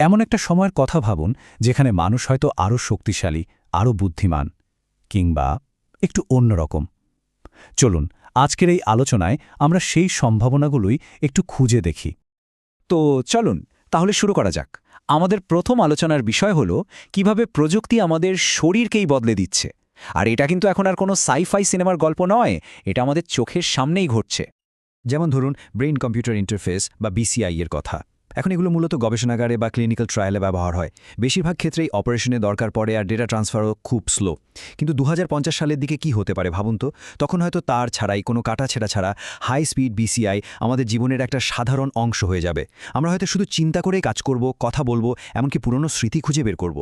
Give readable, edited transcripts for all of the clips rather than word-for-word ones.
এমন একটা সময়ের কথা ভাবুন যেখানে মানুষ হয়তো আরও শক্তিশালী, আরও বুদ্ধিমান, কিংবা একটু অন্যরকম। চলুন আজকের এই আলোচনায় আমরা সেই সম্ভাবনাগুলোই একটু খুঁজে দেখি। তো চলুন তাহলে শুরু করা যাক। আমাদের প্রথম আলোচনার বিষয় হলো কিভাবে প্রযুক্তি আমাদের শরীরকেই বদলে দিচ্ছে। আর এটা কিন্তু এখন আর কোনো সাই-ফাই সিনেমার গল্প নয়, এটা আমাদের চোখের সামনেই ঘটছে। যেমন ধরুন ব্রেইন কম্পিউটার ইন্টারফেস বা বিসিআই এর কথা। এখন এগুলো মূলত গবেষণাগারে বা ক্লিনিক্যাল ট্রায়ালে ব্যবহার হয়। বেশিরভাগ ক্ষেত্রেই অপারেশনে দরকার পড়ে আর ডেটা ট্রান্সফারও খুব স্লো। কিন্তু 2050 সালের দিকে কি হতে পারে ভাবুন তো। তখন হয়তো তার ছাড়াই, কোনো কাটাছেঁড়া ছাড়া হাই স্পিড বিসিআই আমাদের জীবনের একটা সাধারণ অংশ হয়ে যাবে। আমরা হয়তো শুধু চিন্তা করেই কাজ করব, কথা বলবো, এমনকি পুরনো স্মৃতি খুঁজে বের করব।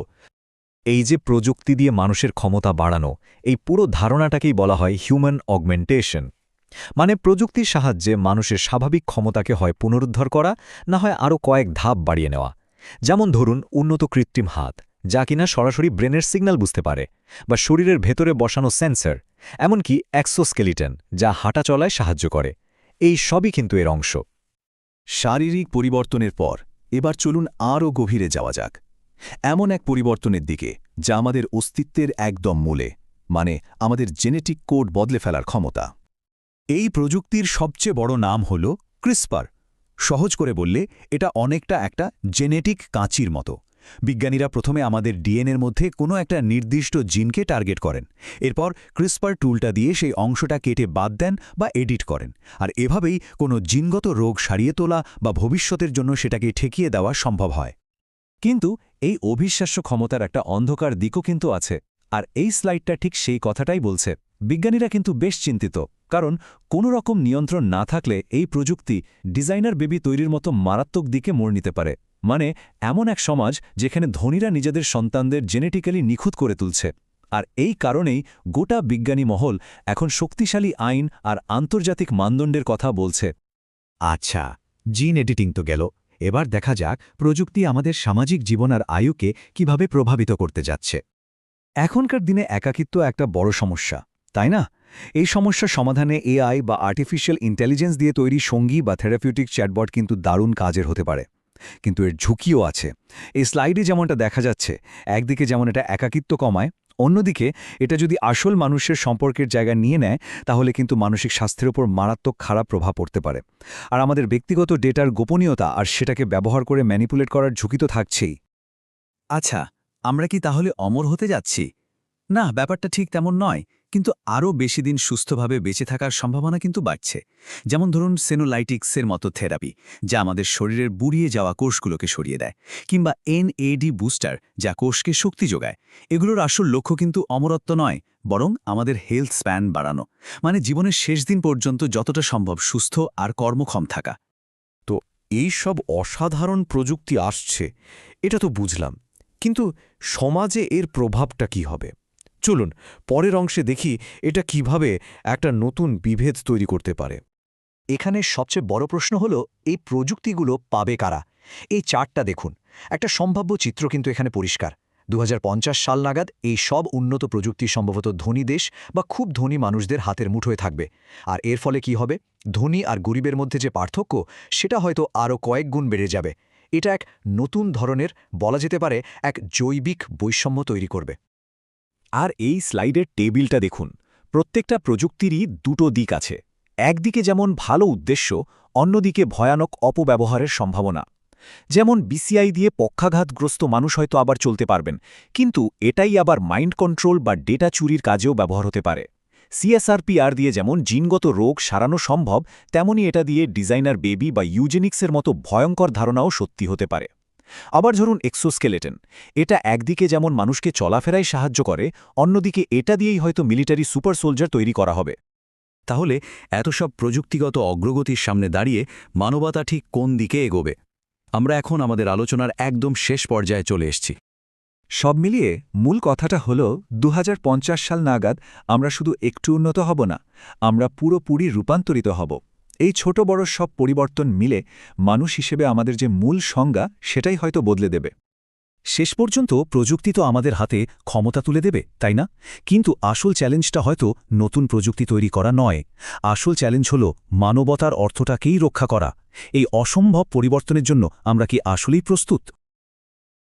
এই যে প্রযুক্তি দিয়ে মানুষের ক্ষমতা বাড়ানো, এই পুরো ধারণাটাকেই বলা হয় হিউম্যান অগমেন্টেশন। মানে প্রযুক্তির সাহায্যে মানুষের স্বাভাবিক ক্ষমতাকে হয় পুনরুদ্ধার করা, না হয় আরও কয়েক ধাপ বাড়িয়ে নেওয়া। যেমন ধরুন উন্নত কৃত্রিম হাত, যা কিনা সরাসরি ব্রেনের সিগন্যাল বুঝতে পারে, বা শরীরের ভেতরে বসানো সেন্সর, এমনকি এক্সোস্কেলিটন, যা হাঁটা চলায় সাহায্য করে। এই সবই কিন্তু এর অংশ। শারীরিক পরিবর্তনের পর এবার চলুন আরও গভীরে যাওয়া যাক, এমন এক পরিবর্তনের দিকে যা আমাদের অস্তিত্বের একদম মূলে, মানে আমাদের জেনেটিক কোড বদলে ফেলার ক্ষমতা। এই প্রযুক্তির সবচেয়ে বড় নাম হল ক্রিসপার। সহজ করে বললে এটা অনেকটা একটা জেনেটিক কাঁচির মতো। বিজ্ঞানীরা প্রথমে আমাদের ডিএনএর মধ্যে কোনো একটা নির্দিষ্ট জিনকে টার্গেট করেন, এরপর ক্রিসপার টুলটা দিয়ে সেই অংশটা কেটে বাদ দেন বা এডিট করেন, আর এভাবেই কোনো জিনগত রোগ সারিয়ে তোলা বা ভবিষ্যতের জন্য সেটাকে ঠেকিয়ে দেওয়া সম্ভব হয়। কিন্তু এই অবিশ্বাস্য ক্ষমতার একটা অন্ধকার দিকও কিন্তু আছে, আর এই স্লাইডটা ঠিক সেই কথাটাই বলছে। বিজ্ঞানীরা কিন্তু বেশ চিন্তিত, কারণ কোনো রকম নিয়ন্ত্রণ না থাকলে এই প্রযুক্তি ডিজাইনার বেবি তৈরির মতো মারাত্মক দিকে মোড় নিতে পারে। মানে এমন এক সমাজ যেখানে ধনীরা নিজেদের সন্তানদের জেনেটিক্যালি নিখুঁত করে তুলছে। আর এই কারণেই গোটা বিজ্ঞানী মহল এখন শক্তিশালী আইন আর আন্তর্জাতিক মানদণ্ডের কথা বলছে। আচ্ছা, জিন এডিটিং তো গেল, এবার দেখা যাক প্রযুক্তি আমাদের সামাজিক জীবন আর আয়ুকে কিভাবে প্রভাবিত করতে যাচ্ছে। এখনকার দিনে একাকিত্ব একটা বড় সমস্যা, তাই না? এই সমস্যার সমাধানে এআই বা আর্টিফিশিয়াল ইন্টেলিজেন্স দিয়ে তৈরি সঙ্গী বা থেরাপিউটিক চ্যাটবট কিন্তু দারুণ কাজের হতে পারে। কিন্তু এর ঝুঁকিও আছে। এই স্লাইডে যেমনটা দেখা যাচ্ছে, একদিকে যেমন এটা একাকিত্ব কমায়, অন্যদিকে এটা যদি আসল মানুষের সম্পর্কের জায়গা নিয়ে নেয়, তাহলে কিন্তু মানসিক স্বাস্থ্যের উপর মারাত্মক খারাপ প্রভাব পড়তে পারে। আর আমাদের ব্যক্তিগত ডেটার গোপনীয়তা আর সেটাকে ব্যবহার করে ম্যানিপুলেট করার ঝুঁকি তো থাকছেই। আচ্ছা, আমরা কি তাহলে অমর হতে যাচ্ছি? না, ব্যাপারটা ঠিক তেমন নয়, কিন্তু আরও বেশি দিন সুস্থভাবে বেঁচে থাকার সম্ভাবনা কিন্তু বাড়ছে। যেমন ধরুন সেনোলাইটিক্সের মতো থেরাপি, যা আমাদের শরীরের বুড়িয়ে যাওয়া কোষগুলোকে সরিয়ে দেয়, কিংবা এনএডি বুস্টার, যা কোষকে শক্তি যোগায়। এগুলোর আসল লক্ষ্য কিন্তু অমরত্ব নয়, বরং আমাদের হেলথ স্প্যান বাড়ানো, মানে জীবনের শেষ দিন পর্যন্ত যতটা সম্ভব সুস্থ আর কর্মক্ষম থাকা। তো এই সব অসাধারণ প্রযুক্তি আসছে, এটা তো বুঝলাম, কিন্তু সমাজে এর প্রভাবটা কি হবে? চলুন পরের অংশে দেখি এটা কিভাবে একটা নতুন বিভেদ তৈরি করতে পারে। এখানে সবচেয়ে বড় প্রশ্ন হলো এই প্রযুক্তিগুলো পাবে কারা। এই চার্টটা দেখুন, একটা সম্ভাব্য চিত্র কিন্তু এখানে পরিষ্কার। 2050 সাল নাগাদ এই সব উন্নত প্রযুক্তি সম্ভবত ধনী দেশ বা খুব ধনী মানুষদের হাতের মুঠোয় থাকবে। আর এর ফলে কি হবে? ধনী আর গরিবের মধ্যে যে পার্থক্য, সেটা হয়তো আরও কয়েক গুণ বেড়ে যাবে। এটা এক নতুন ধরনের, বলা যেতে পারে এক জৈবিক বৈষম্য তৈরি করবে। আর এই স্লাইডের টেবিলটা দেখুন, প্রত্যেকটা প্রযুক্তিরই দুটো দিক আছে। একদিকে যেমন ভালো উদ্দেশ্য, অন্যদিকে ভয়ানক অপব্যবহারের সম্ভাবনা। যেমন বিসিআই দিয়ে পক্ষাঘাতগ্রস্ত মানুষ হয়তো আবার চলতে পারবেন, কিন্তু এটাই আবার মাইন্ড কন্ট্রোল বা ডেটা চুরির কাজেও ব্যবহার হতে পারে। সিএসআরপিআর দিয়ে যেমন জিনগত রোগ সারানো সম্ভব, তেমনি এটা দিয়ে ডিজাইনার বেবি বা ইউজেনিক্সের মতো ভয়ঙ্কর ধারণাও সত্যি হতে পারে। আবার ধরুন এক্সোস্কেলেটন, এটা একদিকে যেমন মানুষকে চলাফেরায় সাহায্য করে, অন্যদিকে এটা দিয়েই হয়তো মিলিটারি সুপার সোলজার তৈরি করা হবে। তাহলে এত সব প্রযুক্তিগত অগ্রগতির সামনে দাঁড়িয়ে মানবতা ঠিক কোন দিকে এগোবে? আমরা এখন আমাদের আলোচনার একদম শেষ পর্যায়ে চলে এসেছি। সব মিলিয়ে মূল কথাটা হল 2050 সাল নাগাদ আমরা শুধু একটু উন্নত হব না, আমরা পুরোপুরি রূপান্তরিত হব। এই ছোট বড় সব পরিবর্তন মিলে মানুষ হিসেবে আমাদের যে মূল সংজ্ঞা, সেটাই হয়তো বদলে দেবে। শেষ পর্যন্ত প্রযুক্তি তো আমাদের হাতে ক্ষমতা তুলে দেবে, তাই না? কিন্তু আসল চ্যালেঞ্জটা হয়তো নতুন প্রযুক্তি তৈরি করা নয়। আসল চ্যালেঞ্জ হল মানবতার অর্থটাকেই রক্ষা করা। এই অসম্ভব পরিবর্তনের জন্য আমরা কি আসলেই প্রস্তুত?